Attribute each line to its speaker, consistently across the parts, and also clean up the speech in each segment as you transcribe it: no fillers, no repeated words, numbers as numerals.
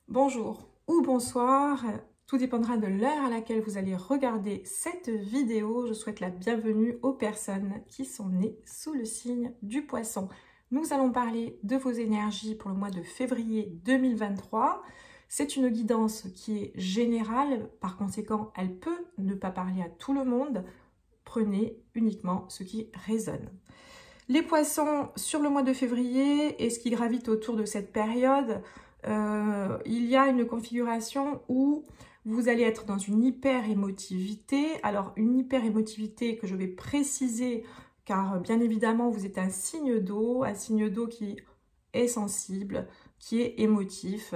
Speaker 1: Bonjour ou bonsoir, tout dépendra de l'heure à laquelle vous allez regarder cette vidéo. Je souhaite la bienvenue aux personnes qui sont nées sous le signe du Poisson. Nous allons parler de vos énergies pour le mois de février 2023. C'est une guidance qui est générale, par conséquent, elle peut ne pas parler à tout le monde. Prenez uniquement ce qui résonne. Les Poissons, sur le mois de février et ce qui gravite autour de cette période, il y a une configuration où vous allez être dans une hyper-émotivité. Alors, une hyper-émotivité que je vais préciser, car bien évidemment, vous êtes un signe d'eau qui est sensible, qui est émotif,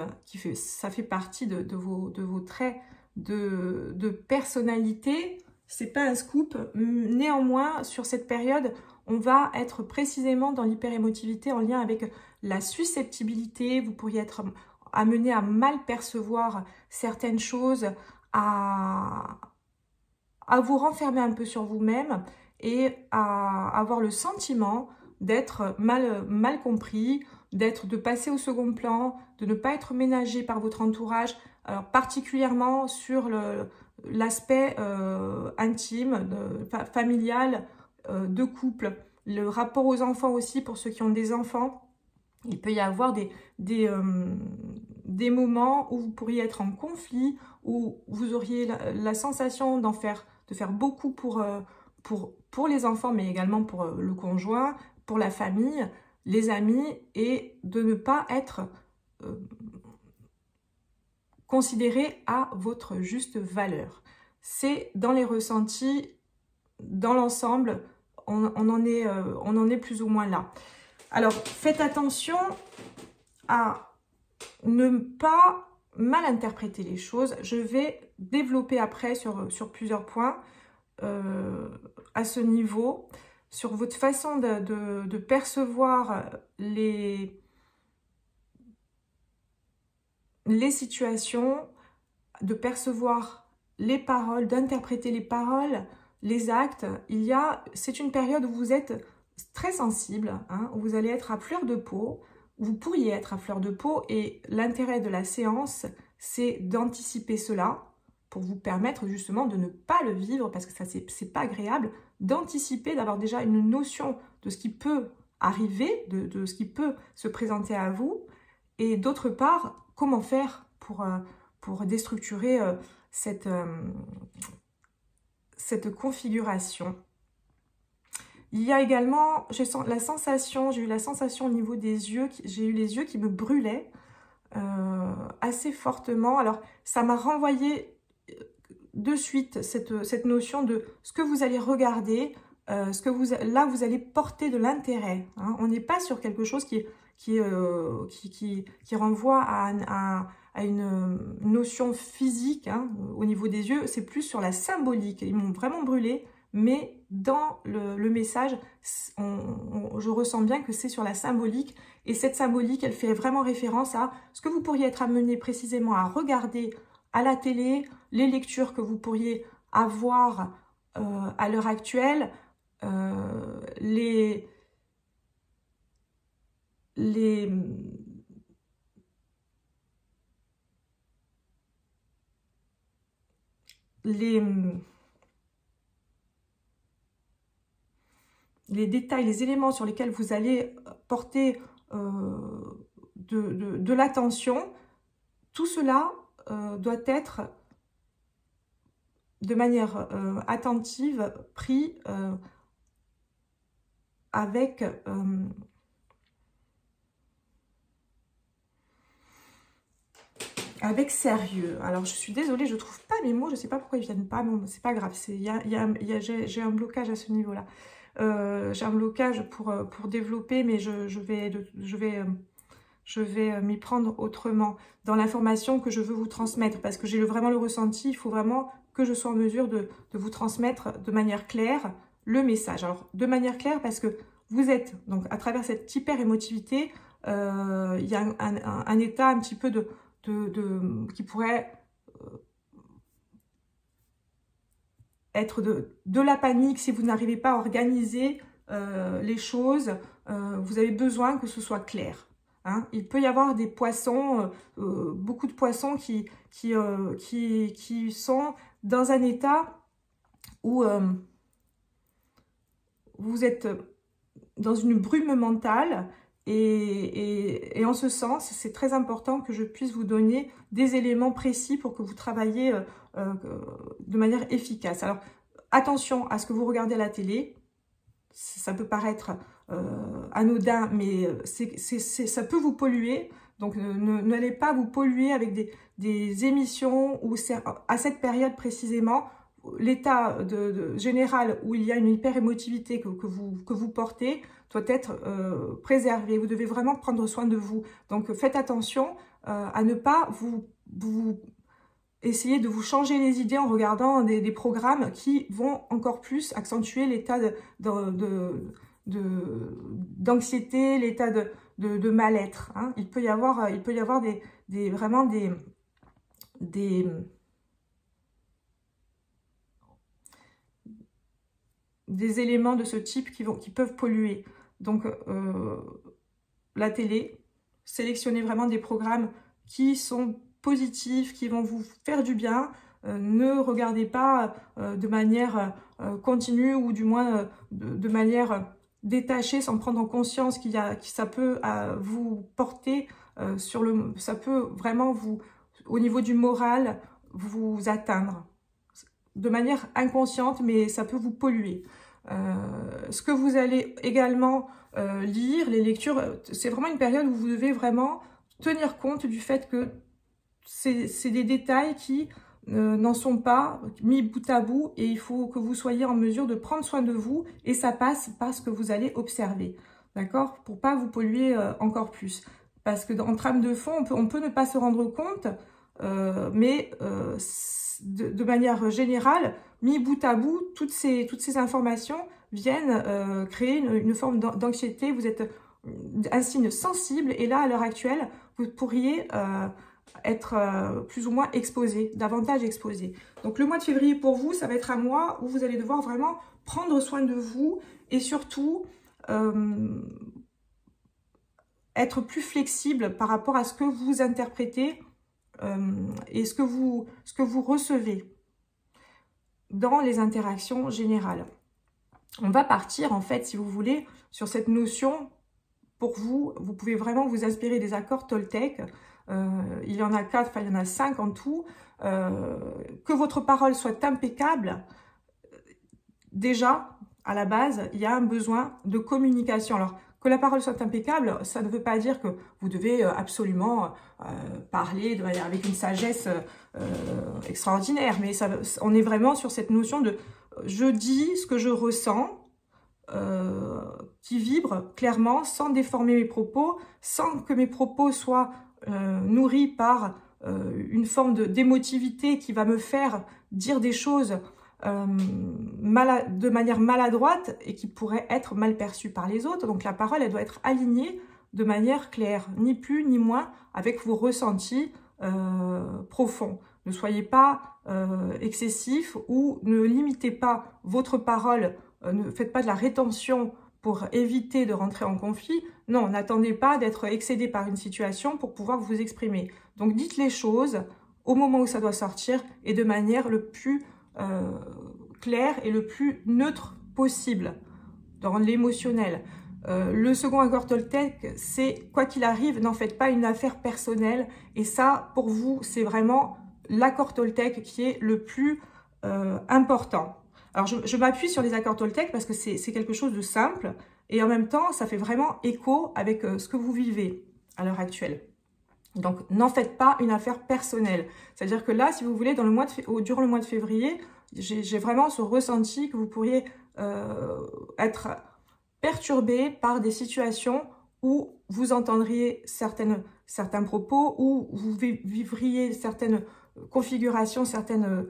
Speaker 1: ça fait partie de vos traits de personnalité. C'est pas un scoop. Néanmoins, sur cette période, on va être précisément dans l'hyper-émotivité en lien avec la susceptibilité. Vous pourriez être amené à mal percevoir certaines choses, à vous renfermer un peu sur vous-même et à avoir le sentiment d'être mal compris, de passer au second plan, de ne pas être ménagé par votre entourage, alors particulièrement sur l'aspect intime, familial, de couple, le rapport aux enfants aussi pour ceux qui ont des enfants. Il peut y avoir des moments où vous pourriez être en conflit, où vous auriez la sensation de faire beaucoup pour les enfants, mais également pour le conjoint, pour la famille, les amis, et de ne pas être considéré à votre juste valeur. C'est dans les ressentis, dans l'ensemble, on en est plus ou moins là. Alors, faites attention à ne pas mal interpréter les choses. Je vais développer après sur plusieurs points à ce niveau, sur votre façon de percevoir les situations, de percevoir les paroles, d'interpréter les paroles, les actes. C'est une période où vous êtes très sensible, où vous allez être à fleur de peau, vous pourriez être à fleur de peau, et l'intérêt de la séance, c'est d'anticiper cela pour vous permettre justement de ne pas le vivre, parce que ça, c'est pas agréable, d'anticiper, d'avoir déjà une notion de ce qui peut arriver, de ce qui peut se présenter à vous, et d'autre part, comment faire pour déstructurer cette configuration. Il y a également, j'ai eu la sensation au niveau des yeux, j'ai eu les yeux qui me brûlaient assez fortement. Alors, ça m'a renvoyé de suite cette notion de ce que vous allez regarder, là vous allez porter de l'intérêt. On n'est pas sur quelque chose qui renvoie à une notion physique au niveau des yeux. C'est plus sur la symbolique. Ils m'ont vraiment brûlé. Mais dans le message, je ressens bien que c'est sur la symbolique. Et cette symbolique, elle fait vraiment référence à ce que vous pourriez être amené précisément à regarder à la télé, les lectures que vous pourriez avoir à l'heure actuelle, les détails, les éléments sur lesquels vous allez porter de l'attention, tout cela doit être de manière attentive, pris avec sérieux. Alors, je suis désolée, je ne trouve pas mes mots, je ne sais pas pourquoi ils ne viennent pas, mais c'est pas grave, j'ai un blocage à ce niveau-là. J'ai un blocage pour développer, mais je vais m'y prendre autrement dans l'information que je veux vous transmettre, parce que j'ai vraiment le ressenti. Il faut vraiment que je sois en mesure de vous transmettre de manière claire le message. Alors, de manière claire, parce que vous êtes, donc à travers cette hyper-émotivité, il y a un état un petit peu qui pourrait être de la panique si vous n'arrivez pas à organiser les choses. Vous avez besoin que ce soit clair. Hein. Il peut y avoir des poissons, beaucoup de poissons qui sont dans un état où vous êtes dans une brume mentale et en ce sens, c'est très important que je puisse vous donner des éléments précis pour que vous travailliez de manière efficace. Alors, attention à ce que vous regardez à la télé. Ça peut paraître anodin, mais ça peut vous polluer. Donc, n'allez pas vous polluer avec des émissions où à cette période précisément, l'état général où il y a une hyper-émotivité que vous portez doit être préservé. Vous devez vraiment prendre soin de vous. Donc, faites attention à ne pas essayer de vous changer les idées en regardant des programmes qui vont encore plus accentuer l'état d'anxiété, l'état de mal-être. Hein. Il peut y avoir vraiment des éléments de ce type qui peuvent polluer. Donc, la télé, sélectionnez vraiment des programmes qui sont positifs, qui vont vous faire du bien. Ne regardez pas de manière continue ou du moins de manière détachée sans prendre en conscience que ça peut vous porter ça peut vraiment au niveau du moral, vous atteindre de manière inconsciente, mais ça peut vous polluer. Ce que vous allez également lire, les lectures, c'est vraiment une période où vous devez vraiment tenir compte du fait que c'est des détails qui n'en sont pas mis bout à bout et il faut que vous soyez en mesure de prendre soin de vous et ça passe par ce que vous allez observer, d'accord? Pour pas vous polluer encore plus. Parce que en trame de fond, on peut ne pas se rendre compte, mais de manière générale, mis bout à bout, toutes ces informations viennent créer une forme d'anxiété. Vous êtes un signe sensible et là, à l'heure actuelle, vous pourriez être plus ou moins exposé, davantage exposé. Donc le mois de février pour vous, ça va être un mois où vous allez devoir vraiment prendre soin de vous et surtout être plus flexible par rapport à ce que vous interprétez et ce que vous recevez dans les interactions générales. On va partir en fait, si vous voulez, sur cette notion. Pour vous, vous pouvez vraiment vous inspirer des accords Toltec. Il y en a 4, enfin il y en a 5 en tout. Que votre parole soit impeccable, déjà, à la base, il y a un besoin de communication. Alors, que la parole soit impeccable, ça ne veut pas dire que vous devez absolument parler avec une sagesse extraordinaire. Mais on est vraiment sur cette notion de « je dis ce que je ressens », qui vibre clairement, sans déformer mes propos, sans que mes propos soient nourris par une forme d'émotivité qui va me faire dire des choses de manière maladroite et qui pourrait être mal perçue par les autres. Donc la parole, elle doit être alignée de manière claire, ni plus ni moins avec vos ressentis profonds. Ne soyez pas excessif ou ne limitez pas votre parole. Ne faites pas de la rétention pour éviter de rentrer en conflit. Non, n'attendez pas d'être excédé par une situation pour pouvoir vous exprimer. Donc, dites les choses au moment où ça doit sortir et de manière le plus claire et le plus neutre possible dans l'émotionnel. Le second accord Toltec, c'est quoi qu'il arrive, n'en faites pas une affaire personnelle. Et ça, pour vous, c'est vraiment l'accord Toltec qui est le plus important. Alors, je m'appuie sur les accords Toltec parce que c'est quelque chose de simple et en même temps, ça fait vraiment écho avec ce que vous vivez à l'heure actuelle. Donc, n'en faites pas une affaire personnelle. C'est-à-dire que là, si vous voulez, durant le mois de février, j'ai vraiment ce ressenti que vous pourriez être perturbé par des situations où vous entendriez certains propos, où vous vivriez certaines configurations, certaines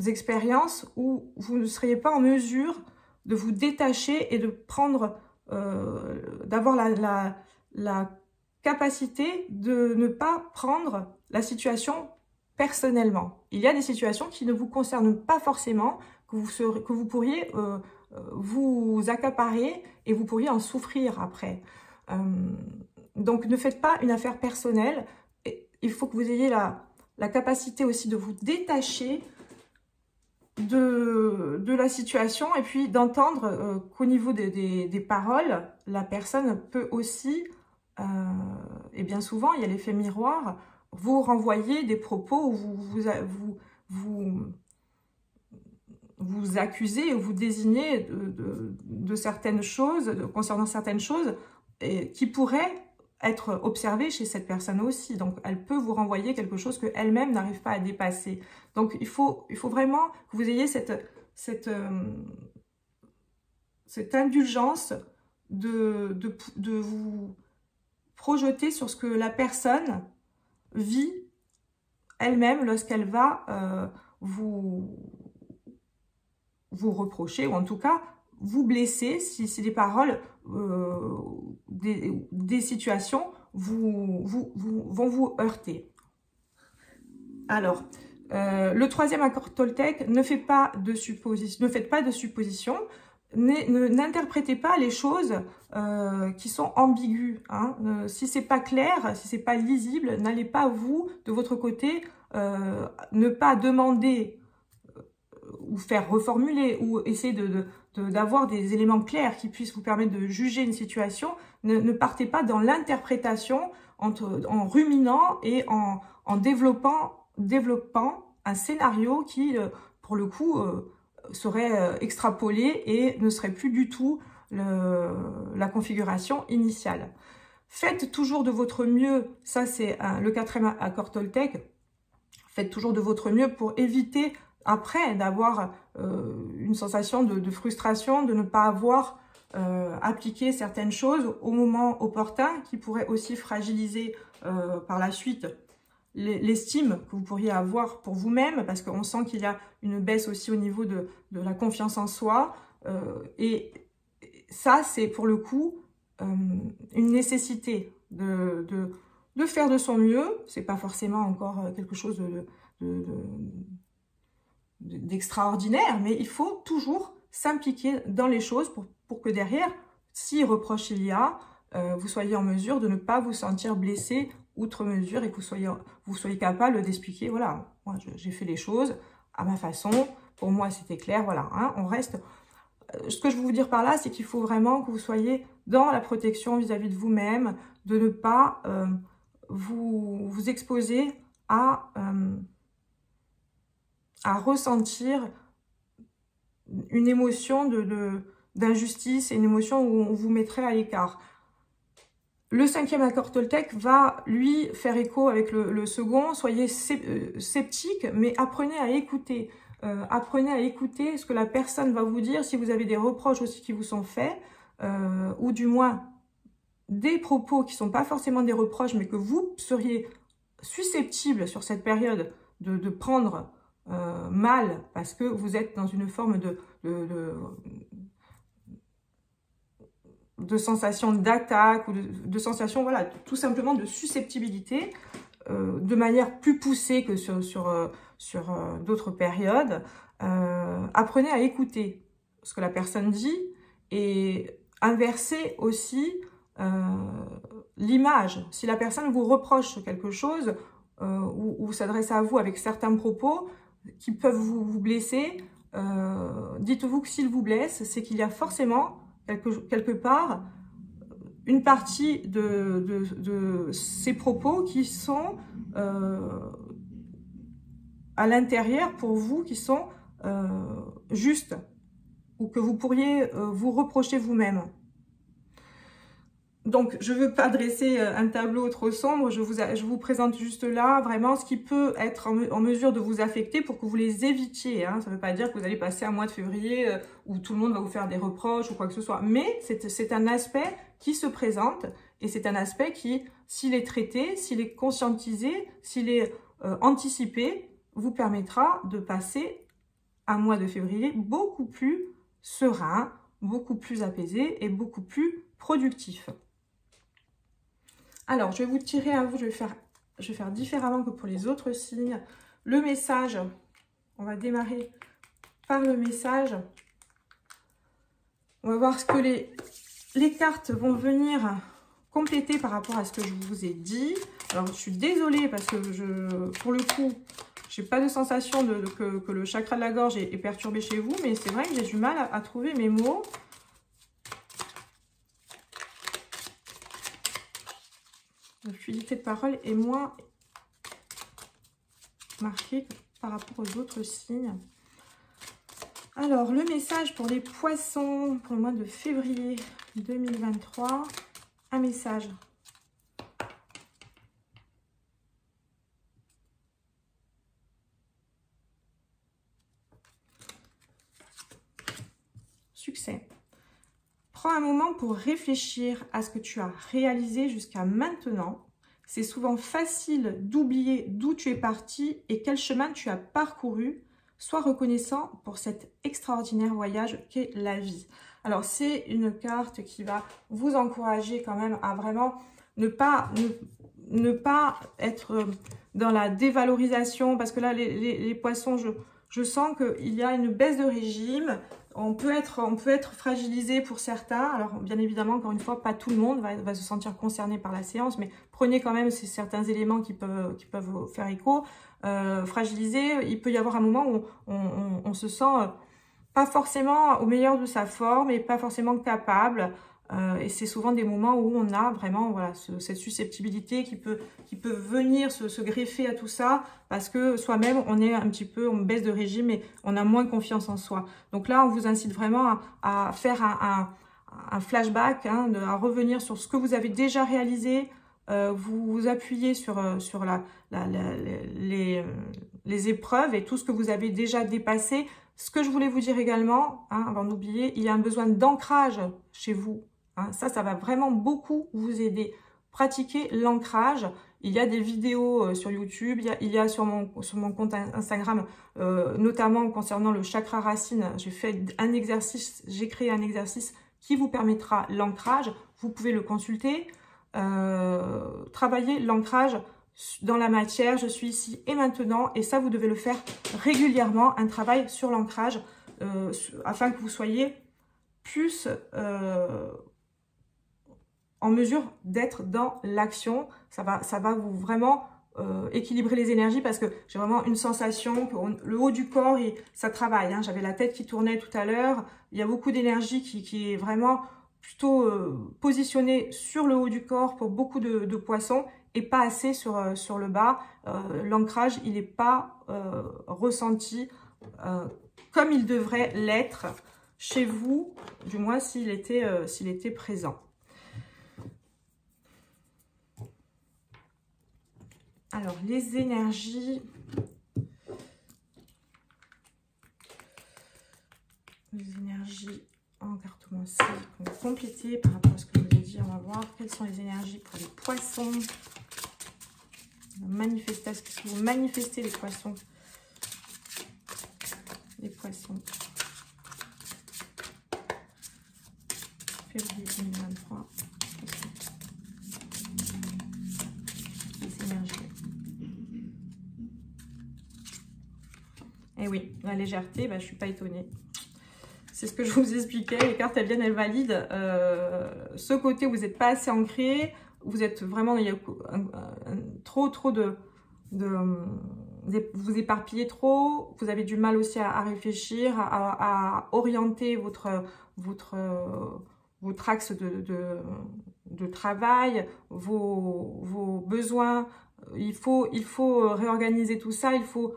Speaker 1: expériences où vous ne seriez pas en mesure de vous détacher et de prendre, d'avoir la capacité de ne pas prendre la situation personnellement. Il y a des situations qui ne vous concernent pas forcément, que vous pourriez vous accaparer et vous pourriez en souffrir après. Donc, ne faites pas une affaire personnelle. Il faut que vous ayez la capacité aussi de vous détacher de la situation et puis d'entendre qu'au niveau des paroles, la personne peut aussi, et bien souvent, il y a l'effet miroir, vous renvoyer des propos où vous accusez ou vous désignez de certaines choses, concernant certaines choses, qui pourraient être observées chez cette personne aussi. Donc, elle peut vous renvoyer quelque chose qu'elle-même n'arrive pas à dépasser. Donc, il faut vraiment que vous ayez cette indulgence de vous projeter sur ce que la personne vit elle-même lorsqu'elle va vous reprocher, ou en tout cas vous blesser si c'est des paroles, des situations vont vous heurter. Alors, le troisième accord Toltec, ne faites pas de suppositions, n'interprétez pas les choses qui sont ambiguës. Hein. Si c'est pas clair, si c'est pas lisible, n'allez pas vous, de votre côté, ne pas demander ou faire reformuler, ou essayer d'avoir des éléments clairs qui puissent vous permettre de juger une situation. Ne partez pas dans l'interprétation en ruminant et en développant un scénario qui, pour le coup, serait extrapolé et ne serait plus du tout la configuration initiale. Faites toujours de votre mieux, ça c'est le quatrième accord Toltec, faites toujours de votre mieux pour éviter après d'avoir une sensation de frustration, de ne pas avoir appliqué certaines choses au moment opportun, qui pourrait aussi fragiliser par la suite l'estime que vous pourriez avoir pour vous-même, parce qu'on sent qu'il y a une baisse aussi au niveau de la confiance en soi. Et ça, c'est pour le coup une nécessité de faire de son mieux. C'est pas forcément encore quelque chose d'extraordinaire, mais il faut toujours s'impliquer dans les choses pour que derrière, si reproche il y a, vous soyez en mesure de ne pas vous sentir blessé outre mesure et que vous soyez capable d'expliquer, voilà, moi j'ai fait les choses à ma façon, pour moi c'était clair, voilà, hein, on reste. Ce que je veux vous dire par là, c'est qu'il faut vraiment que vous soyez dans la protection vis-à-vis de vous-même, de ne pas vous exposer à ressentir une émotion d'injustice et une émotion où on vous mettrait à l'écart. Le cinquième accord Toltec va, lui, faire écho avec le second. Soyez sceptique, mais apprenez à écouter. Apprenez à écouter ce que la personne va vous dire, si vous avez des reproches aussi qui vous sont faits, ou du moins des propos qui ne sont pas forcément des reproches, mais que vous seriez susceptible sur cette période de prendre mal, parce que vous êtes dans une forme de sensation d'attaque, ou de sensation, voilà, tout simplement de susceptibilité, de manière plus poussée que sur d'autres périodes. Apprenez à écouter ce que la personne dit et inverser aussi l'image. Si la personne vous reproche quelque chose ou s'adresse à vous avec certains propos qui peuvent vous blesser, dites-vous que s'il vous blesse, c'est qu'il y a forcément quelque part une partie de ces propos qui sont à l'intérieur pour vous, qui sont justes, ou que vous pourriez vous reprocher vous-même. Donc, je ne veux pas dresser un tableau trop sombre, je vous présente juste là vraiment ce qui peut être en mesure de vous affecter pour que vous les évitiez. Hein. Ça ne veut pas dire que vous allez passer un mois de février où tout le monde va vous faire des reproches ou quoi que ce soit. Mais c'est un aspect qui se présente et c'est un aspect qui, s'il est traité, s'il est conscientisé, s'il est anticipé, vous permettra de passer un mois de février beaucoup plus serein, beaucoup plus apaisé et beaucoup plus productif. Alors, je vais vous tirer à vous, je vais faire différemment que pour les autres signes. Le message, on va démarrer par le message. On va voir ce que les cartes vont venir compléter par rapport à ce que je vous ai dit. Alors, je suis désolée parce que pour le coup, j'ai pas de sensation que le chakra de la gorge est perturbé chez vous, mais c'est vrai que j'ai du mal à trouver mes mots. La fluidité de parole est moins marquée par rapport aux autres signes. Alors, le message pour les poissons pour le mois de février 2023. Un message. Succès. Prends un moment pour réfléchir à ce que tu as réalisé jusqu'à maintenant. C'est souvent facile d'oublier d'où tu es parti et quel chemin tu as parcouru. Sois reconnaissant pour cet extraordinaire voyage qu'est la vie. Alors, c'est une carte qui va vous encourager quand même à vraiment ne pas être dans la dévalorisation. Parce que là, les poissons, je sens qu'il y a une baisse de régime. On peut être fragilisé pour certains. Alors, bien évidemment, encore une fois, pas tout le monde va se sentir concerné par la séance, mais prenez quand même certains éléments qui peuvent vous faire écho. Fragilisé, il peut y avoir un moment où on se sent pas forcément au meilleur de sa forme et pas forcément capable. Et c'est souvent des moments où on a vraiment voilà, cette susceptibilité qui peut venir se greffer à tout ça parce que soi-même, on est un petit peu, on baisse de régime et on a moins confiance en soi. Donc là, on vous incite vraiment à faire un flashback, hein, à revenir sur ce que vous avez déjà réalisé, vous appuyez sur les épreuves et tout ce que vous avez déjà dépassé. Ce que je voulais vous dire également, hein, avant d'oublier, il y a un besoin d'ancrage chez vous. Hein, ça va vraiment beaucoup vous aider. Pratiquez l'ancrage. Il y a des vidéos sur YouTube, il y a sur mon compte Instagram, notamment concernant le chakra racine. J'ai fait un exercice, j'ai créé un exercice qui vous permettra l'ancrage. Vous pouvez le consulter. Travailler l'ancrage dans la matière, je suis ici et maintenant, et ça vous devez le faire régulièrement, un travail sur l'ancrage afin que vous soyez plus en mesure d'être dans l'action. Ça va vous vraiment équilibrer les énergies parce que j'ai vraiment une sensation que le haut du corps, ça travaille. Hein. J'avais la tête qui tournait tout à l'heure, il y a beaucoup d'énergie qui est vraiment plutôt positionnée sur le haut du corps pour beaucoup de poissons et pas assez sur le bas. L'ancrage, il n'est pas ressenti comme il devrait l'être chez vous, du moins s'il était présent. Alors, les énergies. Les énergies en cartomancie qu'on va compléter par rapport à ce que je vous ai dit. On va voir quelles sont les énergies pour les poissons. Manifestation. Est-ce que vous manifestez les poissons? Les poissons. Février 2023. Les énergies. Et oui, la légèreté, je ne suis pas étonnée. C'est ce que je vous expliquais. Les cartes, elles viennent, elles valident. Ce côté où vous n'êtes pas assez ancré, vous êtes vraiment, il y a trop vous éparpillez trop, vous avez du mal aussi à réfléchir, à orienter votre axe de travail, vos besoins. Il faut réorganiser tout ça, il faut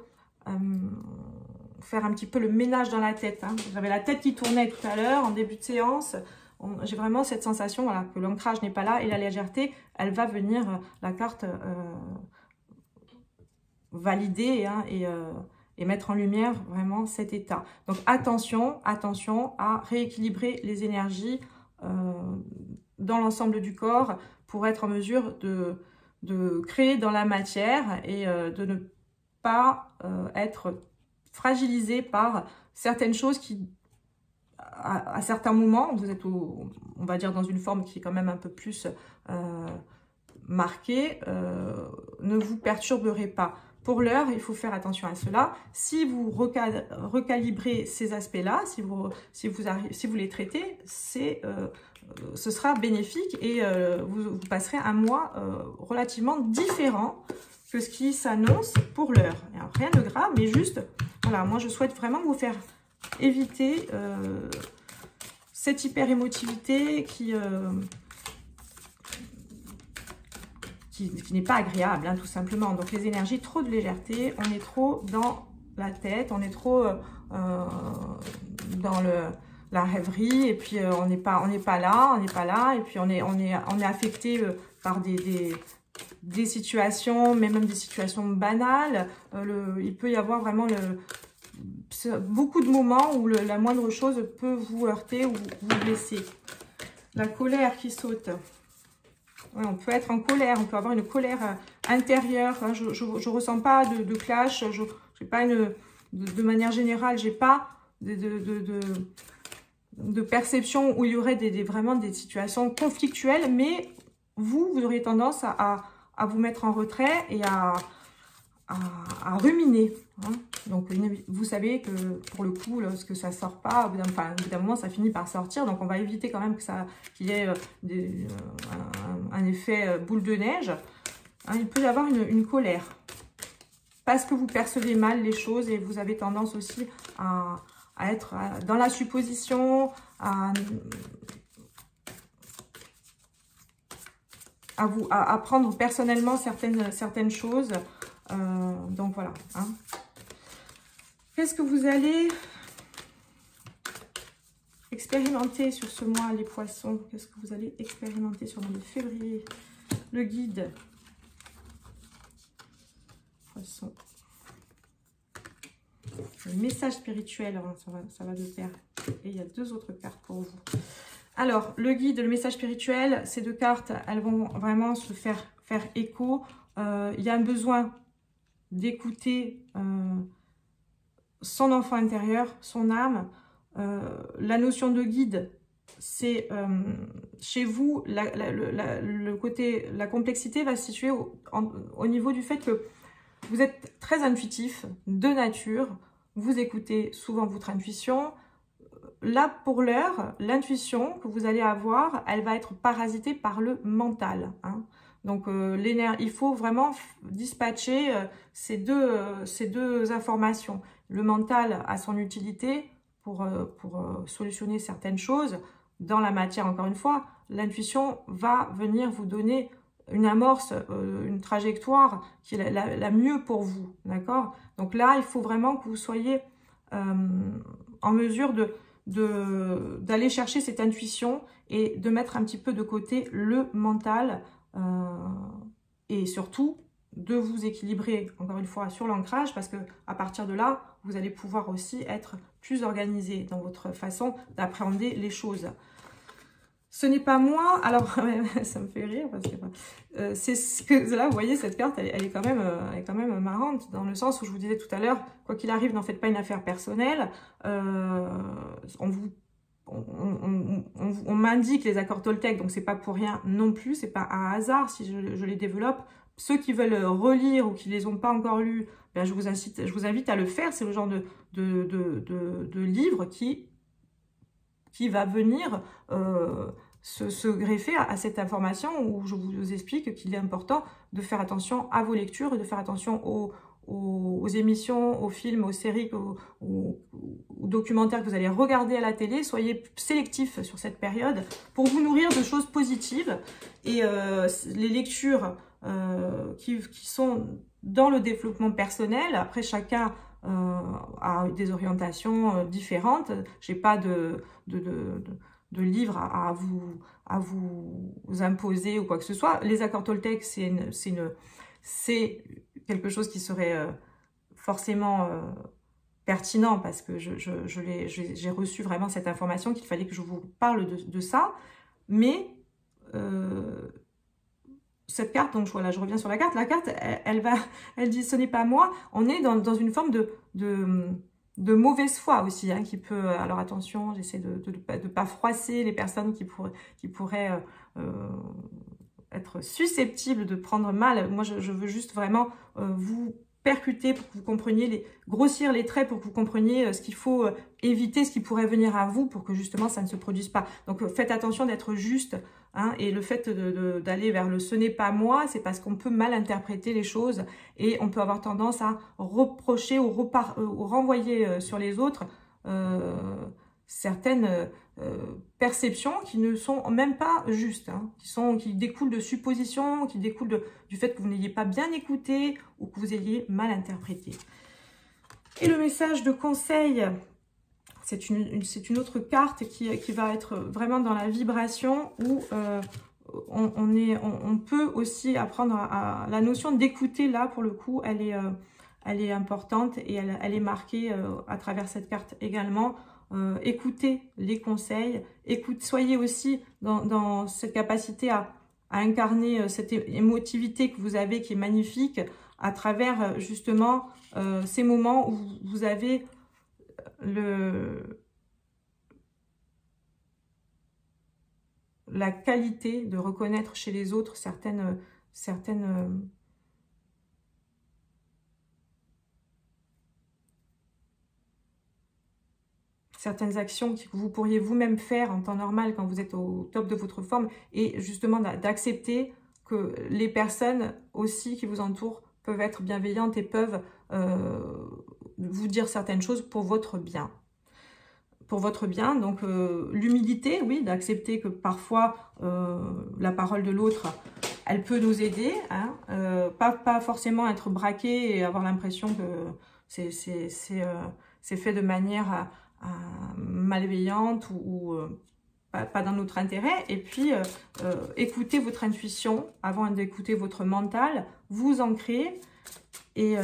Speaker 1: faire un petit peu le ménage dans la tête. Hein. J'avais la tête qui tournait tout à l'heure en début de séance. J'ai vraiment cette sensation voilà, que l'ancrage n'est pas là et la légèreté, elle va venir, la carte valider hein, et mettre en lumière vraiment cet état. Donc attention à rééquilibrer les énergies dans l'ensemble du corps pour être en mesure de créer dans la matière et de ne pas être fragilisé par certaines choses qui, à certains moments, vous êtes, on va dire, dans une forme qui est quand même un peu plus marquée, ne vous perturberait pas. pour l'heure, il faut faire attention à cela. Si vous recalibrez ces aspects-là, si vous les traitez, ce sera bénéfique et vous passerez un mois relativement différent que ce qui s'annonce pour l'heure. Rien de grave, mais juste, voilà, moi je souhaite vraiment vous faire éviter cette hyper-émotivité qui n'est pas agréable, hein, tout simplement. Donc les énergies, trop de légèreté, on est trop dans la tête, on est trop dans la rêverie, et puis on n'est pas là, et puis on est affecté par des situations, mais même des situations banales. Il peut y avoir vraiment beaucoup de moments où la moindre chose peut vous heurter ou vous blesser. La colère qui saute. Ouais, on peut être en colère, on peut avoir une colère intérieure. Hein. Je ne ressens pas de clash. J'ai pas de manière générale, j'ai pas de perception où il y aurait vraiment des situations conflictuelles, mais vous auriez tendance à vous mettre en retrait et à ruminer. Hein. Donc, vous savez que pour le coup, lorsque ça ne sort pas, au bout d'un moment, ça finit par sortir. Donc, on va éviter quand même qu'il y ait un effet boule de neige. Hein, il peut y avoir une colère. Parce que vous percevez mal les choses et vous avez tendance aussi à être dans la supposition, à prendre personnellement certaines choses. Donc voilà. Hein. Qu'est-ce que vous allez expérimenter sur ce mois, les poissons? Qu'est-ce que vous allez expérimenter sur le mois de février? Le guide. Poisson. Le message spirituel, hein, ça va de pair. Et il y a 2 autres cartes pour vous. Alors, le guide, le message spirituel, ces 2 cartes, elles vont vraiment se faire écho. Il y a un besoin d'écouter son enfant intérieur, son âme. La notion de guide, c'est chez vous, le côté, la complexité va se situer au niveau du fait que vous êtes très intuitif de nature, vous écoutez souvent votre intuition. Là, pour l'heure, l'intuition que vous allez avoir, elle va être parasitée par le mental. Hein. Donc, il faut vraiment dispatcher ces deux informations. Le mental a son utilité pour solutionner certaines choses. Dans la matière, encore une fois, l'intuition va venir vous donner une amorce, une trajectoire qui est la mieux pour vous. D'accord? Donc là, il faut vraiment que vous soyez en mesure d'aller chercher cette intuition et de mettre un petit peu de côté le mental et surtout de vous équilibrer encore une fois sur l'ancrage, parce que à partir de là vous allez pouvoir aussi être plus organisé dans votre façon d'appréhender les choses. Ce n'est pas moi, alors ça me fait rire parce que c'est ce que là vous voyez, cette carte elle est quand même marrante, dans le sens où je vous disais tout à l'heure, quoi qu'il arrive, n'en faites pas une affaire personnelle. On m'indique les accords Toltec, donc c'est pas pour rien non plus, c'est pas un hasard si je les développe. Ceux qui veulent relire ou qui les ont pas encore lus, ben je vous invite à le faire. C'est le genre de livre qui va venir se greffer à cette information où je vous explique qu'il est important de faire attention à vos lectures et de faire attention aux émissions, aux films, aux séries, aux documentaires que vous allez regarder à la télé. Soyez sélectifs sur cette période pour vous nourrir de choses positives. Et les lectures qui sont dans le développement personnel, après chacun a des orientations différentes. J'ai pas de livre à vous imposer ou quoi que ce soit. Les accords Toltec, c'est quelque chose qui serait forcément pertinent, parce que j'ai reçu vraiment cette information qu'il fallait que je vous parle de ça. Mais cette carte, donc voilà, je reviens sur la carte. La carte, elle dit, ce n'est pas moi. On est dans une forme de mauvaise foi aussi, hein, qui peut. Alors attention, j'essaie de pas froisser les personnes qui pourraient être susceptibles de prendre mal. Moi, je veux juste vraiment vous percuter pour que vous compreniez, grossir les traits pour que vous compreniez ce qu'il faut éviter, ce qui pourrait venir à vous pour que justement ça ne se produise pas. Donc faites attention d'être juste, hein, et le fait d'aller vers le « ce n'est pas moi », c'est parce qu'on peut mal interpréter les choses et on peut avoir tendance à reprocher ou renvoyer sur les autres certaines perceptions qui ne sont même pas justes, hein, qui découlent de suppositions, qui découlent du fait que vous n'ayez pas bien écouté ou que vous ayez mal interprété. Et le message de conseil, c'est une autre carte qui va être vraiment dans la vibration où on peut aussi apprendre à la notion d'écouter. Là, pour le coup, elle est importante et elle est marquée à travers cette carte également. Écoutez les conseils, soyez aussi dans cette capacité à incarner cette émotivité que vous avez qui est magnifique à travers justement ces moments où vous avez la qualité de reconnaître chez les autres certaines actions que vous pourriez vous-même faire en temps normal quand vous êtes au top de votre forme, et justement d'accepter que les personnes aussi qui vous entourent peuvent être bienveillantes et peuvent vous dire certaines choses pour votre bien. Donc l'humilité, oui, d'accepter que parfois la parole de l'autre, elle peut nous aider, hein, pas forcément être braqué et avoir l'impression que c'est fait de manière malveillante ou pas dans notre intérêt. Et puis écoutez votre intuition avant d'écouter votre mental, vous ancrer et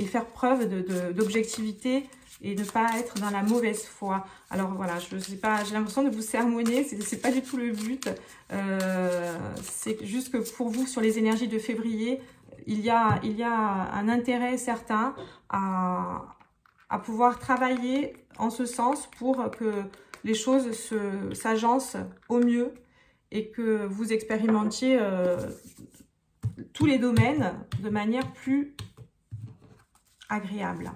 Speaker 1: faire preuve d'objectivité et ne pas être dans la mauvaise foi. Alors voilà, je sais pas, j'ai l'impression de vous sermonner, c'est pas du tout le but. C'est juste que pour vous, sur les énergies de février, il y a un intérêt certain à pouvoir travailler en ce sens pour que les choses s'agencent au mieux et que vous expérimentiez tous les domaines de manière plus agréable.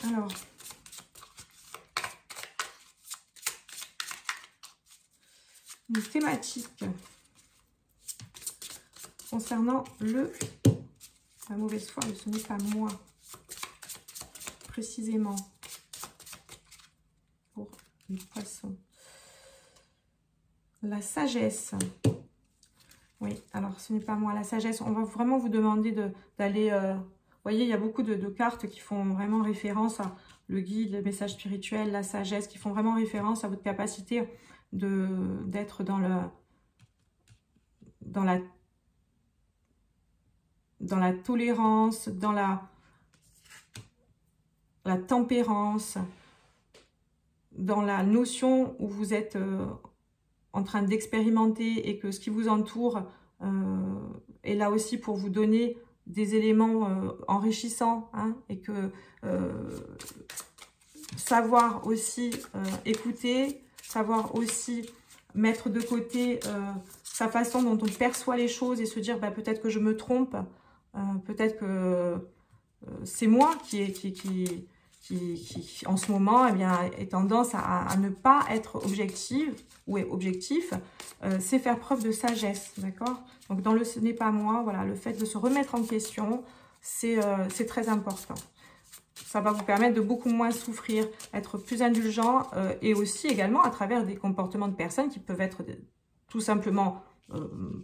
Speaker 1: Alors, une thématique concernant la mauvaise foi, ce n'est pas moi, précisément, pour les poissons. La sagesse. Oui, alors ce n'est pas moi, la sagesse. On va vraiment vous demander d'aller... vous voyez, il y a beaucoup de cartes qui font vraiment référence à le guide, le message spirituel, la sagesse, qui font vraiment référence à votre capacité d'être dans la tolérance, dans la tempérance, dans la notion où vous êtes en train d'expérimenter et que ce qui vous entoure est là aussi pour vous donner des éléments enrichissants, hein, et que savoir aussi écouter, savoir aussi mettre de côté sa façon dont on perçoit les choses et se dire bah, peut-être que je me trompe, peut-être que c'est moi qui en ce moment eh bien, ait tendance à ne pas être objectif, c'est faire preuve de sagesse, d'accord? Donc dans le « ce n'est pas moi », voilà, le fait de se remettre en question, c'est très important. Ça va vous permettre de beaucoup moins souffrir, être plus indulgent et aussi également à travers des comportements de personnes qui peuvent être tout simplement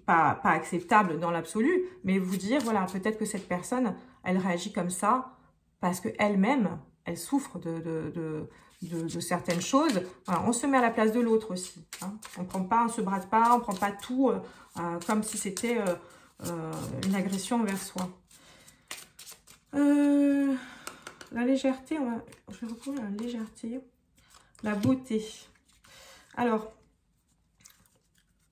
Speaker 1: pas acceptables dans l'absolu, mais vous dire, voilà, peut-être que cette personne, elle réagit comme ça parce qu'elle-même, elle souffre de certaines choses. Voilà, on se met à la place de l'autre aussi, hein. On ne se brade pas, on ne prend pas tout comme si c'était une agression envers soi. La légèreté, je vais reprendre la légèreté, la beauté. Alors,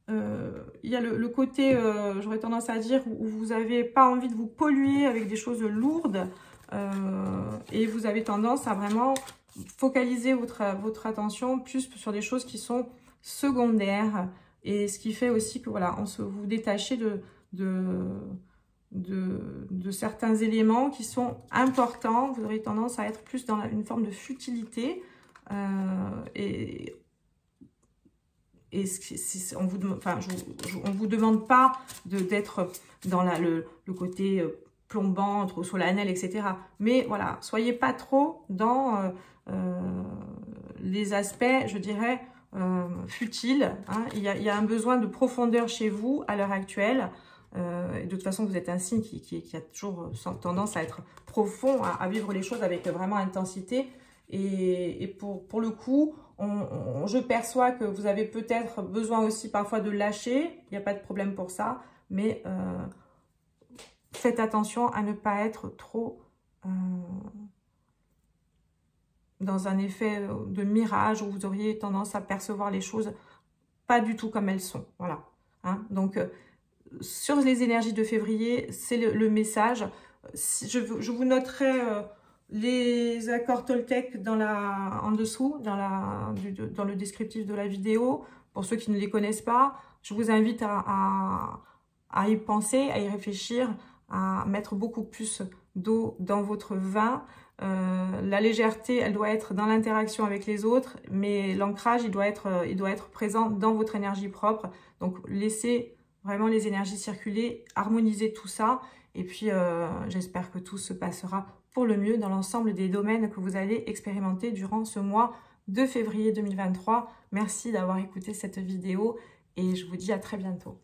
Speaker 1: il y a le côté, j'aurais tendance à dire, où vous n'avez pas envie de vous polluer avec des choses lourdes et vous avez tendance à vraiment focaliser votre attention plus sur des choses qui sont secondaires, et ce qui fait aussi que voilà, vous détachez de certains éléments qui sont importants. Vous aurez tendance à être plus dans une forme de futilité. On vous demande pas d'être dans le côté plombant, trop solennel, etc. Mais voilà, soyez pas trop dans les aspects, je dirais, futiles. Hein. Il y a un besoin de profondeur chez vous à l'heure actuelle. De toute façon, vous êtes un signe qui a toujours tendance à être profond, à vivre les choses avec vraiment intensité. Et pour le coup, je perçois que vous avez peut-être besoin aussi parfois de lâcher. Il n'y a pas de problème pour ça. Mais faites attention à ne pas être trop dans un effet de mirage où vous auriez tendance à percevoir les choses pas du tout comme elles sont. Voilà. Hein? Donc, sur les énergies de février, c'est le message. Je vous noterai les accords Toltec en dessous, dans le descriptif de la vidéo. Pour ceux qui ne les connaissent pas, je vous invite à y penser, à y réfléchir, à mettre beaucoup plus d'eau dans votre vin. La légèreté, elle doit être dans l'interaction avec les autres, mais l'ancrage, il doit être présent dans votre énergie propre. Donc, laissez vraiment les énergies circuler, harmoniser tout ça. Et puis, j'espère que tout se passera pour le mieux dans l'ensemble des domaines que vous allez expérimenter durant ce mois de février 2023. Merci d'avoir écouté cette vidéo et je vous dis à très bientôt.